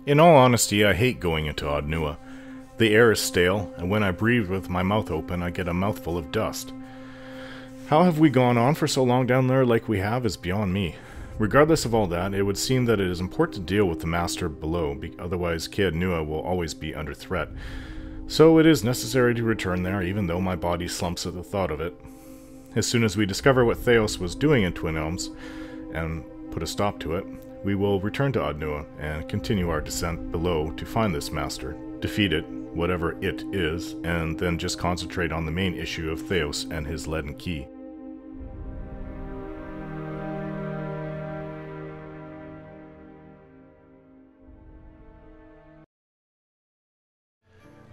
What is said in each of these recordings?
In all honesty, I hate going into Adnua. The air is stale, and when I breathe with my mouth open, I get a mouthful of dust. How have we gone on for so long down there like we have is beyond me. Regardless of all that, it would seem that it is important to deal with the master below, otherwise Adnua will always be under threat. So it is necessary to return there, even though my body slumps at the thought of it. As soon as we discover what Theos was doing in Twin Elms, and put a stop to it, we will return to Adnua and continue our descent below to find this master, defeat it, whatever it is, and then just concentrate on the main issue of Theos and his leaden key.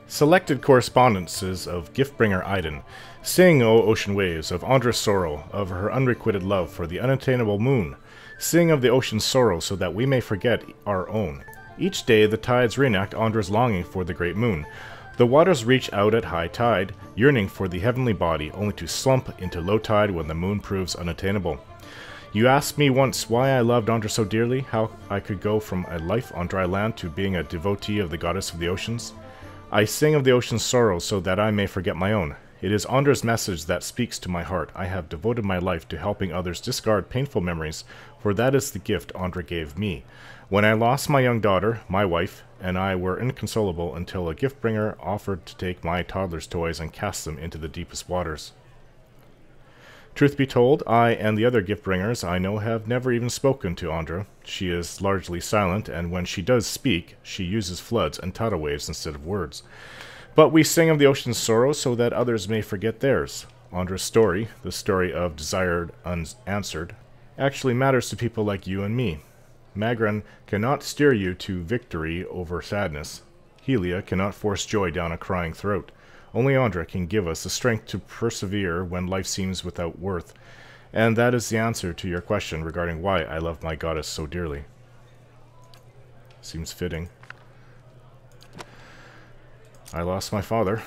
Selected correspondences of Giftbringer Iden. Sing, O ocean waves, of Andra's sorrow, of her unrequited love for the unattainable moon. Sing of the ocean's sorrow so that we may forget our own. Each day the tides reenact Andra's longing for the great moon. The waters reach out at high tide, yearning for the heavenly body, only to slump into low tide when the moon proves unattainable. You asked me once why I loved Andra so dearly, how I could go from a life on dry land to being a devotee of the goddess of the oceans. I sing of the ocean's sorrow so that I may forget my own. It is Andra's message that speaks to my heart. I have devoted my life to helping others discard painful memories, for that is the gift Andra gave me. When I lost my young daughter, my wife, and I were inconsolable until a gift-bringer offered to take my toddler's toys and cast them into the deepest waters. Truth be told, I and the other gift-bringers I know have never even spoken to Andra. She is largely silent, and when she does speak, she uses floods and tidal waves instead of words. But we sing of the ocean's sorrow so that others may forget theirs. Andra's story, the story of desired unanswered, actually matters to people like you and me. Magran cannot steer you to victory over sadness. Helia cannot force joy down a crying throat. Only Andra can give us the strength to persevere when life seems without worth, and that is the answer to your question regarding why I love my goddess so dearly. Seems fitting. I lost my father.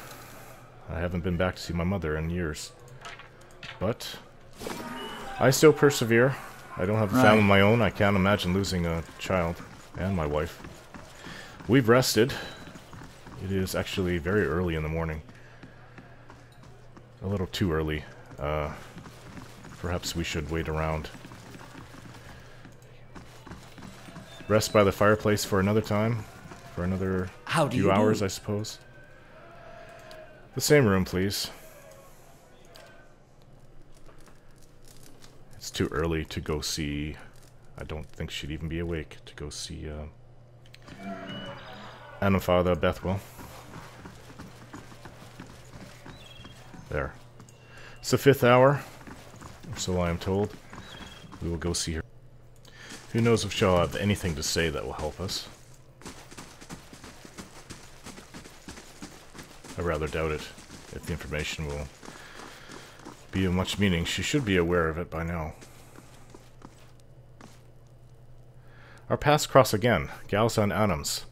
I haven't been back to see my mother in years. But I still persevere. I don't have a family of my own. I can't imagine losing a child and my wife. We've rested. It is actually very early in the morning. A little too early. Perhaps we should wait around. Rest by the fireplace for another time. For another few hours, I suppose. The same room, please. It's too early to go see... I don't think she'd even be awake to go see Father Bethwell. There. It's the 5th hour, or so I am told. We will go see her. Who knows if she'll have anything to say that will help us. I rather doubt it. If the information will be of much meaning, she should be aware of it by now. Our paths cross again. Galsa and Adams.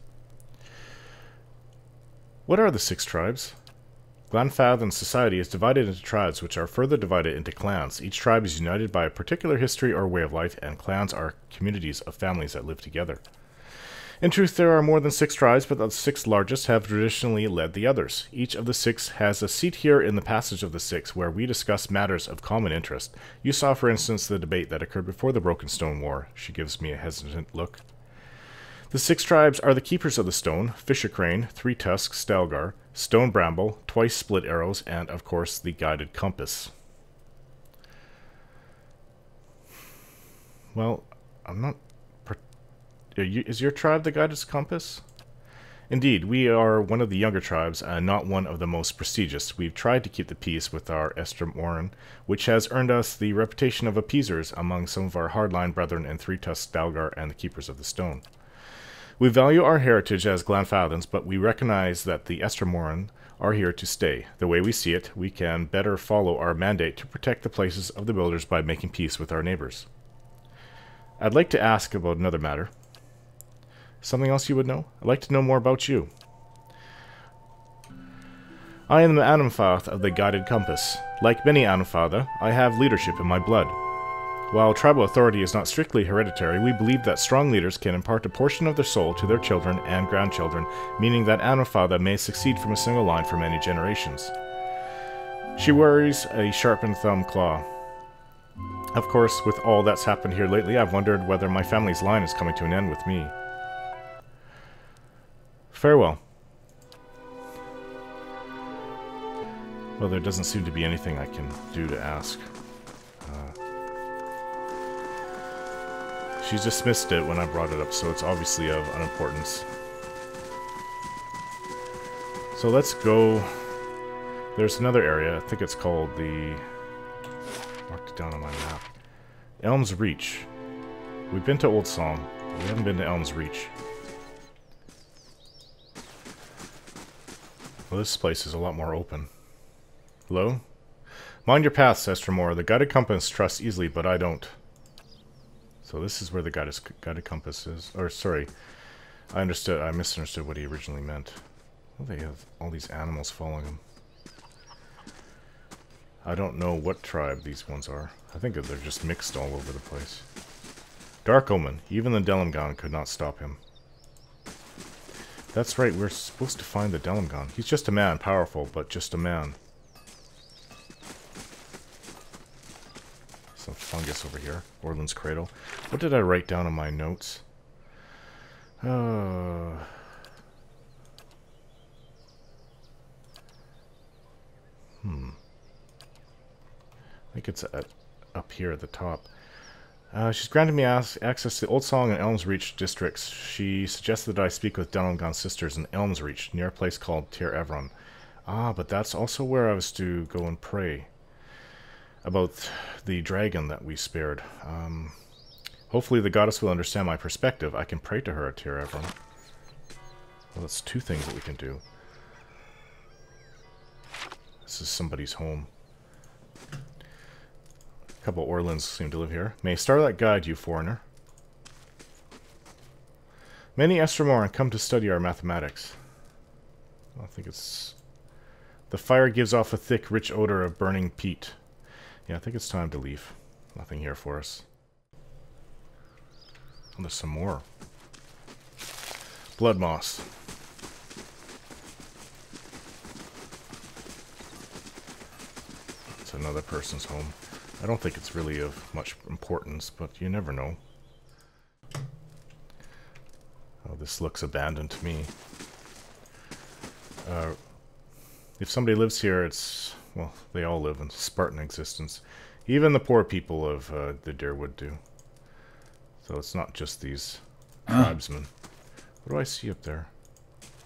What are the 6 tribes? Glanfathan's society is divided into tribes, which are further divided into clans. Each tribe is united by a particular history or way of life, and clans are communities of families that live together. In truth, there are more than 6 tribes, but the 6 largest have traditionally led the others. Each of the 6 has a seat here in the Passage of the Six, where we discuss matters of common interest. You saw, for instance, the debate that occurred before the Broken Stone War. She gives me a hesitant look. The 6 tribes are the Keepers of the Stone, Fisher Crane, Three-Tusk, Stelgar, Stone Bramble, Twice Split Arrows, and, of course, the Guided Compass. Well, I'm not... Is your tribe the Guided Compass? Indeed, we are one of the younger tribes, and not one of the most prestigious. We've tried to keep the peace with our Estramoran, which has earned us the reputation of appeasers among some of our hardline brethren in Three-Tusk, Stelgar, and the Keepers of the Stone. We value our heritage as Glanfathans, but we recognize that the Estramoran are here to stay. The way we see it, we can better follow our mandate to protect the places of the builders by making peace with our neighbors. I'd like to ask about another matter. Something else you would know? I'd like to know more about you. I am the Anamfath of the Guided Compass. Like many Anamfatha, I have leadership in my blood. While tribal authority is not strictly hereditary, we believe that strong leaders can impart a portion of their soul to their children and grandchildren, meaning that Anwafada may succeed from a single line for many generations. She wears a sharpened thumb claw. Of course, with all that's happened here lately, I've wondered whether my family's line is coming to an end with me. Farewell. Well, there doesn't seem to be anything I can do to ask. She dismissed it when I brought it up, so it's obviously of unimportance. So let's go... There's another area, I think it's called the... Marked it down on my map. Elms Reach. We've been to Old Song, but we haven't been to Elms Reach. Well, this place is a lot more open. Hello? Mind your path, says Tremor. The guided compass trusts easily, but I don't. So this is where the guided compass is. Or, sorry. I misunderstood what he originally meant. Well, they have all these animals following them. I don't know what tribe these ones are. I think they're just mixed all over the place. Dark Omen. Even the Delimgon could not stop him. That's right, we're supposed to find the Delimgon. He's just a man, powerful, but just a man. Some fungus over here. Orland's Cradle. What did I write down in my notes? I think it's up here at the top. She's granted me access to Old Song and Elms Reach districts. She suggested that I speak with Delimgon's sisters in Elms Reach, near a place called Tir Evron. Ah, but that's also where I was to go and pray about the dragon that we spared. Hopefully the goddess will understand my perspective. I can pray to her at Tir Evron. Well, that's two things that we can do. This is somebody's home. A couple Orlins seem to live here. May Starlight guide you, foreigner. Many Estramoran come to study our mathematics. I think it's... The fire gives off a thick, rich odor of burning peat. Yeah, I think it's time to leave. Nothing here for us. Oh, there's some more. Blood moss. It's another person's home. I don't think it's really of much importance, but you never know. Oh, this looks abandoned to me. If somebody lives here, it's... Well, they all live in Spartan existence. Even the poor people of the Deerwood do. So it's not just these tribesmen. What do I see up there?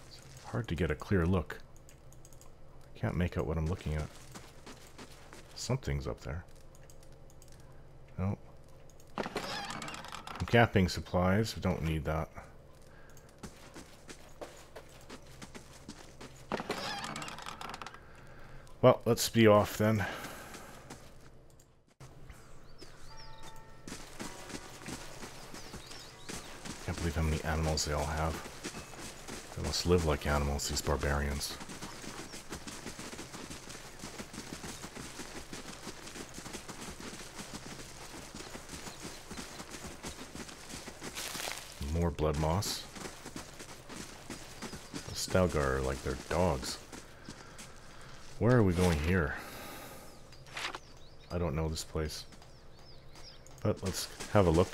It's hard to get a clear look. I can't make out what I'm looking at. Something's up there. No. Some camping supplies. We don't need that. Well, let's be off then. Can't believe how many animals they all have. They must live like animals, these barbarians. More blood moss. The Stalgar are like they're dogs. Where are we going here? I don't know this place. But let's have a look.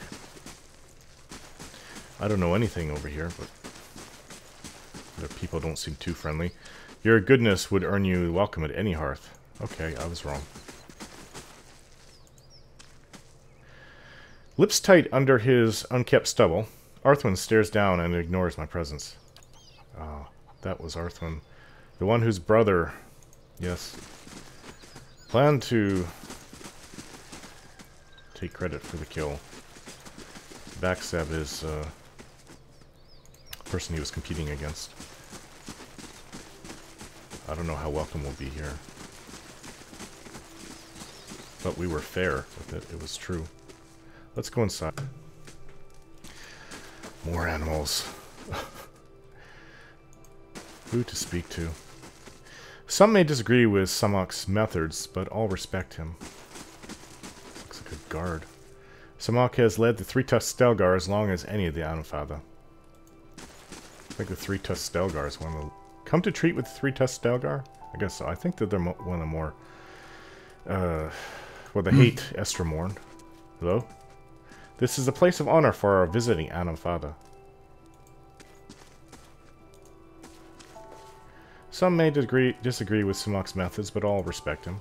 I don't know anything over here, but their people don't seem too friendly. Your goodness would earn you welcome at any hearth. Okay, I was wrong. Lips tight under his unkempt stubble, Arthwin stares down and ignores my presence. Ah, that was Arthwin. The one whose brother... Yes. Planned to take credit for the kill. Backstab is person he was competing against. I don't know how welcome we'll be here. But we were fair with it. It was true. Let's go inside. More animals. Who to speak to? Some may disagree with Samok's methods, but all respect him. Looks like a guard. Samok has led the Three-Tusk Stelgar as long as any of the Anamfatha. I think the Three-Tusk Stelgar is one of the... Come to treat with the Three-Tusk Stelgar? I guess so. I think that they're one of the more... well, they hate Estromorn. Hello? This is a place of honor for our visiting Anamfatha. Some may disagree with Samok's methods, but all respect him.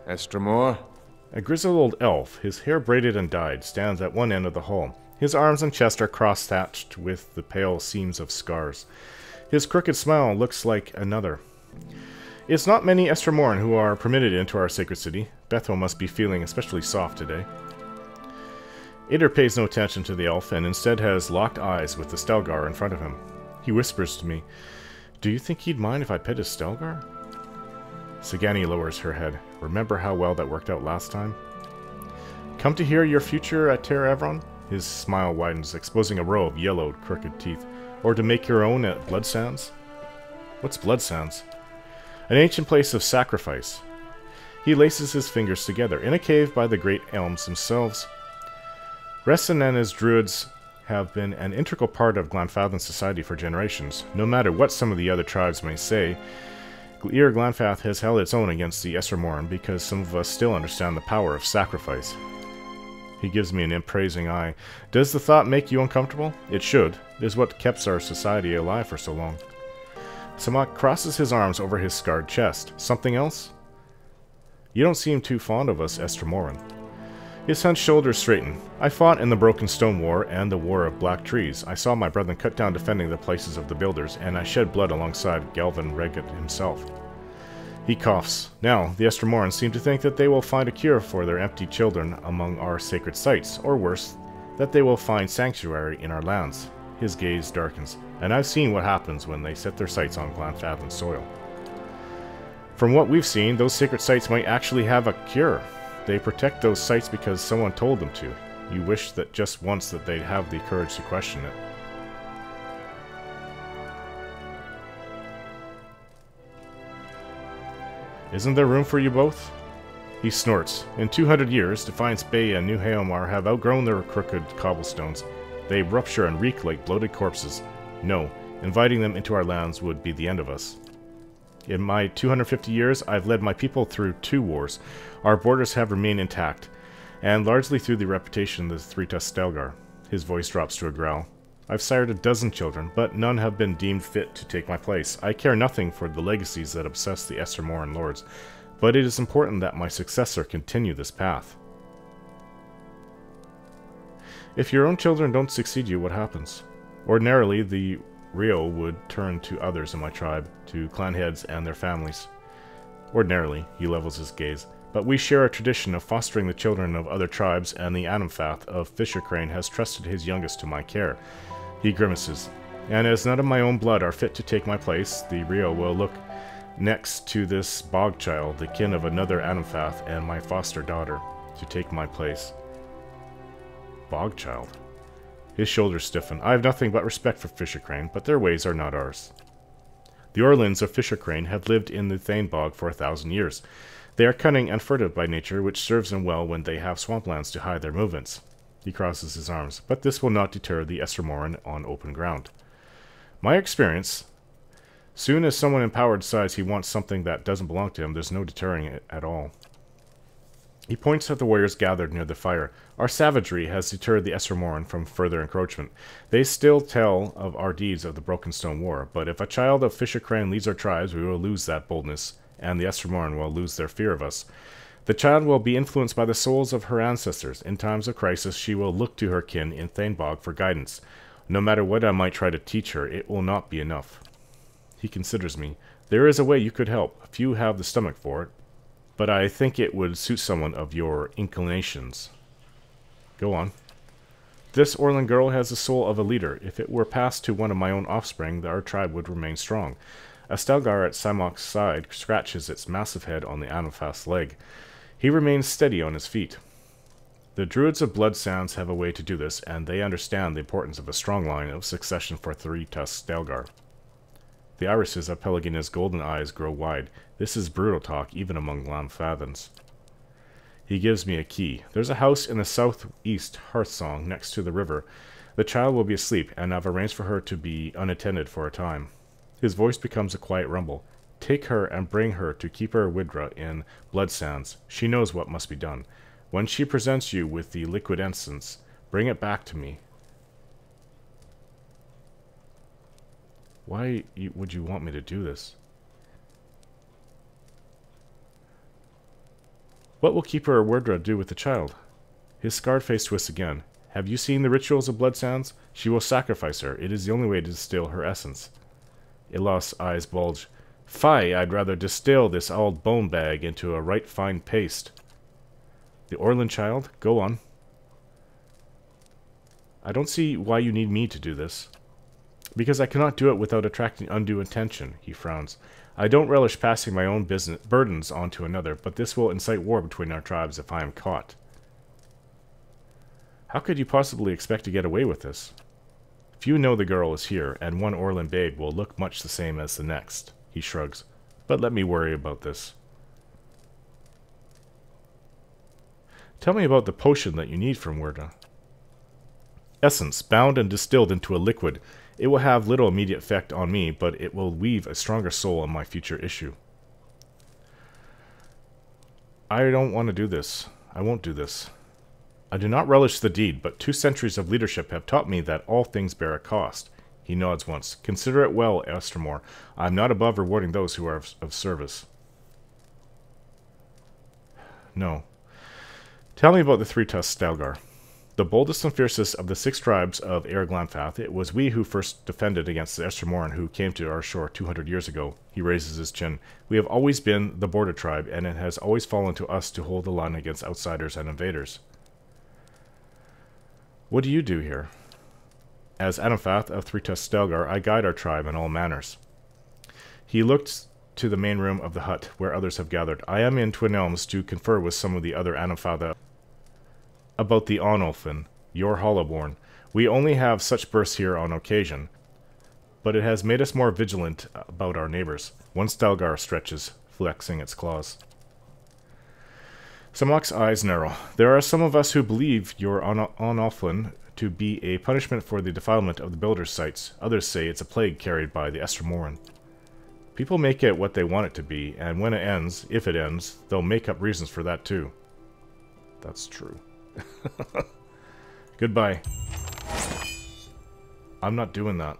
Estromor? A grizzled old elf, his hair braided and dyed, stands at one end of the hall. His arms and chest are cross-thatched with the pale seams of scars. His crooked smile looks like another. It's not many Estromorn who are permitted into our sacred city. Bethel must be feeling especially soft today. Ader pays no attention to the elf and instead has locked eyes with the Stelgar in front of him. He whispers to me, "Do you think he'd mind if I pet his Stelgar?" Sagani lowers her head. "Remember how well that worked out last time? Come to hear your future at Ter Evron?" His smile widens, exposing a row of yellowed, crooked teeth. "Or to make your own at Bloodsands?" What's Bloodsands? An ancient place of sacrifice. He laces his fingers together. In a cave by the great Elms themselves. Resson and his druids have been an integral part of Glanfathan society for generations. No matter what some of the other tribes may say, Ir Glanfath has held its own against the Estromorn because some of us still understand the power of sacrifice. He gives me an appraising eye. Does the thought make you uncomfortable? It should. It is what kept our society alive for so long. Samok crosses his arms over his scarred chest. Something else? You don't seem too fond of us, Estromoran. His hunched shoulders straighten. I fought in the Broken Stone War and the War of Black Trees. I saw my brethren cut down defending the places of the builders, and I shed blood alongside Galvin Regat himself. He coughs. Now, the Estromorans seem to think that they will find a cure for their empty children among our sacred sites, or worse, that they will find sanctuary in our lands. His gaze darkens, and I've seen what happens when they set their sights on Glanfathan soil. From what we've seen, those sacred sites might actually have a cure. They protect those sites because someone told them to. You wish that just once that they'd have the courage to question it. Isn't there room for you both? He snorts. In 200 years, Defiance Bay and New Haomar have outgrown their crooked cobblestones. They rupture and reek like bloated corpses. No, inviting them into our lands would be the end of us. In my 250 years, I've led my people through 2 wars. Our borders have remained intact, and largely through the reputation of the Three-Tusk Stelgar. His voice drops to a growl. I've sired a dozen children, but none have been deemed fit to take my place. I care nothing for the legacies that obsess the Estermoran lords, but it is important that my successor continue this path. If your own children don't succeed you, what happens? Ordinarily, the Rio would turn to others in my tribe, to clan heads and their families. Ordinarily, he levels his gaze, but we share a tradition of fostering the children of other tribes, and the Anamfath of Fisher Crane has trusted his youngest to my care. He grimaces. And as none of my own blood are fit to take my place, the Rio will look next to this bog child, the kin of another Anamfath and my foster daughter, to take my place. Bog child? His shoulders stiffen. I have nothing but respect for Fisher Crane, but their ways are not ours. The Orlins of Fisher Crane have lived in the Thane Bog for 1,000 years. They are cunning and furtive by nature, which serves them well when they have swamplands to hide their movements. He crosses his arms, but this will not deter the Estermoran on open ground. My experience, soon as someone in power decides he wants something that doesn't belong to him, there's no deterring it at all. He points at the warriors gathered near the fire. Our savagery has deterred the Estermoran from further encroachment. They still tell of our deeds of the Broken Stone War, but if a child of Fisher Crane leads our tribes, we will lose that boldness, and the Estermoran will lose their fear of us. The child will be influenced by the souls of her ancestors. In times of crisis, she will look to her kin in Thanebog for guidance. No matter what I might try to teach her, it will not be enough. He considers me. There is a way you could help. Few have the stomach for it, but I think it would suit someone of your inclinations. Go on. This Orlin girl has the soul of a leader. If it were passed to one of my own offspring, our tribe would remain strong. A Stelgar at Simok's side scratches its massive head on the Anamfath's leg. He remains steady on his feet. The Druids of Bloodsands have a way to do this, and they understand the importance of a strong line of succession for Three-Tusk Stelgar. The irises of Pelegina's golden eyes grow wide. This is brutal talk, even among Glanfathans. He gives me a key. There's a house in the southeast Hearthsong next to the river. The child will be asleep, and I've arranged for her to be unattended for a time. His voice becomes a quiet rumble. Take her and bring her to Keeper Widra in Bloodsands. She knows what must be done. When she presents you with the liquid essence, bring it back to me. Why would you want me to do this? What will Keeper Widra do with the child? His scarred face twists again. Have you seen the rituals of Bloodsands? She will sacrifice her. It is the only way to distill her essence. Ilos's eyes bulge. Fie, I'd rather distill this old bone bag into a right fine paste. The Orlan child? Go on. I don't see why you need me to do this. Because I cannot do it without attracting undue attention, he frowns. I don't relish passing my own burdens on to another, but this will incite war between our tribes if I am caught. How could you possibly expect to get away with this? Few know the girl is here, and one Orlan babe will look much the same as the next. He shrugs. But let me worry about this. Tell me about the potion that you need from Wirda. Essence, bound and distilled into a liquid. It will have little immediate effect on me, but it will weave a stronger soul in my future issue. I don't want to do this. I won't do this. I do not relish the deed, but 2 centuries of leadership have taught me that all things bear a cost. He nods once. Consider it well, Estermore. I am not above rewarding those who are of service. No. Tell me about the Three-Tusk Stelgar. The boldest and fiercest of the 6 tribes of Glanfath, it was we who first defended against the Estermoran who came to our shore 200 years ago. He raises his chin. We have always been the border tribe, and it has always fallen to us to hold the line against outsiders and invaders. What do you do here? As Anafath of Three-Tusk Stelgar, I guide our tribe in all manners. He looked to the main room of the hut, where others have gathered. I am in Twin Elms to confer with some of the other Anafatha about the Onolfin, your Hollowborn. We only have such bursts here on occasion, but it has made us more vigilant about our neighbors. One Stelgar stretches, flexing its claws. Samok's eyes narrow. There are some of us who believe your Onolfin to be a punishment for the defilement of the builders' sites. Others say it's a plague carried by the Estermoran. People make it what they want it to be, and when it ends, if it ends, they'll make up reasons for that too. That's true. Goodbye. I'm not doing that.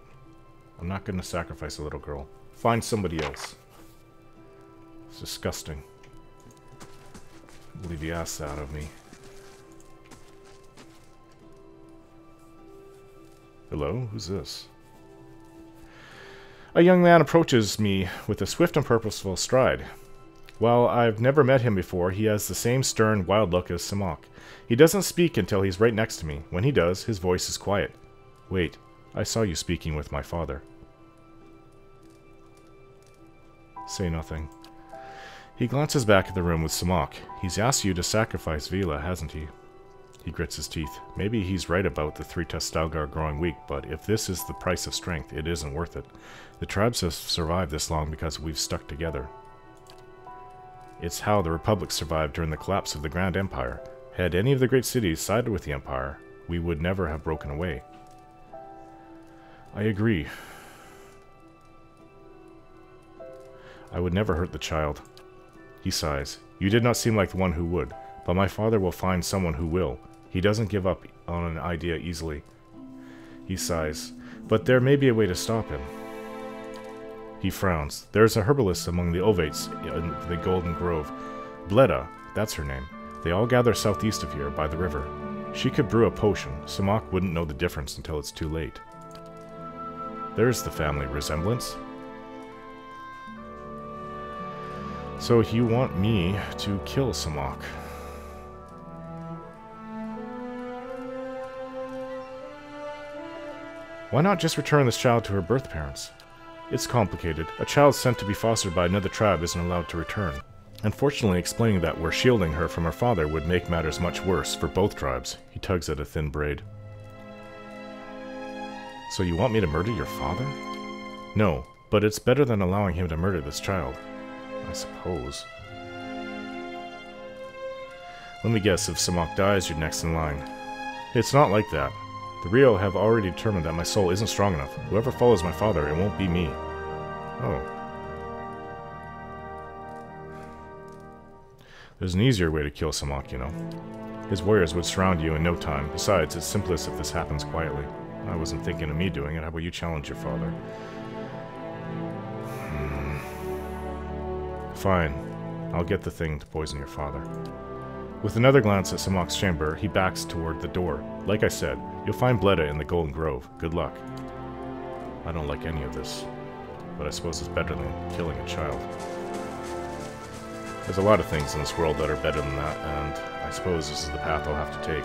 I'm not going to sacrifice a little girl. Find somebody else. It's disgusting. I believe he asked that of me. Hello? Who's this? A young man approaches me with a swift and purposeful stride. While I've never met him before, he has the same stern, wild look as Samok. He doesn't speak until he's right next to me. When he does, his voice is quiet. Wait, I saw you speaking with my father. Say nothing. He glances back at the room with Samok. He's asked you to sacrifice Vila, hasn't he? He grits his teeth. Maybe he's right about the Three-Tusk Stelgar growing weak, but if this is the price of strength, it isn't worth it. The tribes have survived this long because we've stuck together. It's how the Republic survived during the collapse of the Grand Empire. Had any of the great cities sided with the Empire, we would never have broken away. I agree. I would never hurt the child. He sighs. You did not seem like the one who would, but my father will find someone who will. He doesn't give up on an idea easily. He sighs. But there may be a way to stop him. He frowns. There's a herbalist among the Ovates in the Golden Grove. Bleda, that's her name. They all gather southeast of here, by the river. She could brew a potion. Samok wouldn't know the difference until it's too late. There's the family resemblance. So you want me to kill Samok? Why not just return this child to her birth parents? It's complicated. A child sent to be fostered by another tribe isn't allowed to return. Unfortunately, explaining that we're shielding her from her father would make matters much worse for both tribes. He tugs at a thin braid. So you want me to murder your father? No, but it's better than allowing him to murder this child. I suppose. Let me guess, if Samok dies, you're next in line. It's not like that. The Rio have already determined that my soul isn't strong enough. Whoever follows my father, it won't be me. Oh. There's an easier way to kill Samok, you know. His warriors would surround you in no time. Besides, it's simplest if this happens quietly. I wasn't thinking of me doing it. How about you challenge your father? Fine. I'll get the thing to poison your father. With another glance at Samok's chamber, he backs toward the door. Like I said, you'll find Bleda in the Golden Grove. Good luck. I don't like any of this, but I suppose it's better than killing a child. There's a lot of things in this world that are better than that, and I suppose this is the path I'll have to take.